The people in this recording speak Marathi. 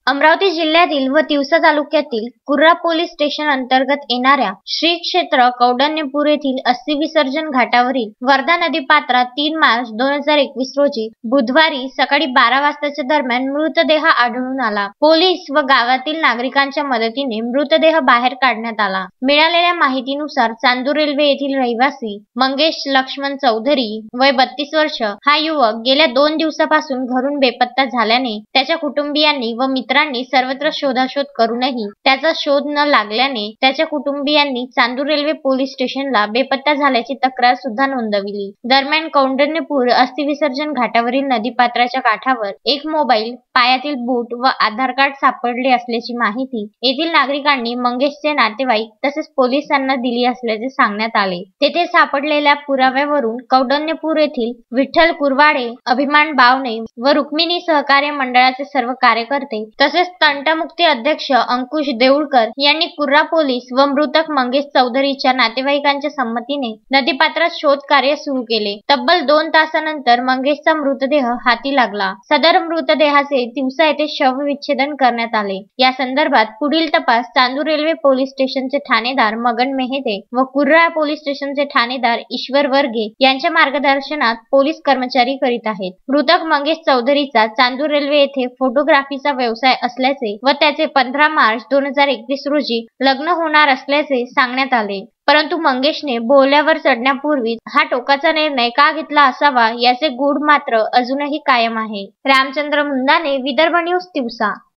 अमरावती जिल्ह्यातील व तिवसा तालुक्यातील कुर्रा पोलीस स्टेशन अंतर्गत येणाऱ्या श्री क्षेत्र कौंडण्यपूर येथील अस्थि विसर्जन घाटावरील वर्धा नदी पात्रात 3 मार्च 2021 रोजी बुधवारी सकाळी 12 वाजताच्या दरम्यान मृतदेह आढळून आला। पोलीस व गावातील नागरिकांच्या मदतीने मृतदेह बाहेर काढण्यात आला। मिळालेल्या माहितीनुसार चांदूर रेल्वे येथील रहिवासी मंगेश लक्ष्मण चौधरी वय 32 वर्ष हा युवक गेल्या 2 दिवसापासून घरून बेपत्ता झाल्याने त्याच्या कुटुंबियांनी व मित्रांनी सर्वत्र शोधाशोध करूनही त्याचा शोध न लागल्याने त्याच्या कुटुंबियांनी चांदूर रेल्वे पोलीस स्टेशनला बेपत्ता झाल्याची तक्रार सुद्धा नोंदविली। दरम्यान कौंडण्यपूर अस्थि विसर्जन घाटावरील नदीपात्राच्या काठावर एक मोबाईल, पायातील बूट व आधार कार्ड सापडले असल्याची माहिती येथील नागरिकांनी मंगेशचे नातेवाईक तसेच पोलिसांना दिली असल्याचे सांगण्यात आले। तेथे सापडलेल्या पुराव्यावरून कौंडण्यपूर येथील विठ्ठल कुरवाडे, अभिमान बावणे व रुक्मिणी सहकार्य मंडळाचे सर्व कार्यकर्ते तसेच तंटमुक्ती अध्यक्ष अंकुश देऊळकर यांनी कुर्रा पोलीस व मृतक मंगेश चौधरीच्या नातेवाईकांच्या संमतीने नदीपात्रात शोध कार्य सुरू केले। तब्बल 2 तासानंतर मंगेशचा मृतदेह हाती लागला। सदर मृतदेहाचे तिवसा येथे शवविच्छेदन करण्यात आले। या संदर्भात पुढील तपास चांदूर रेल्वे पोलीस स्टेशनचे ठाणेदार मगन मेहते व कुर्रा पोलीस स्टेशनचे ठाणेदार ईश्वर वर्गे यांच्या मार्गदर्शनात पोलीस कर्मचारी करीत आहेत। मृतक मंगेश चौधरीचा चांदूर रेल्वे येथे फोटोग्राफीचा व्यवसाय असल्याचे व त्याचे 15 मार्च 2021 रोजी लग्न होणार असल्याचे सांगण्यात आले। परंतु मंगेशने बोहल्यावर चढण्यापूर्वी हा टोकाचा निर्णय का घेतला असावा याचे गूढ मात्र अजूनही कायम आहे। रामचंद्र मुंदाने, विदर्भ न्यूज, तिवसा।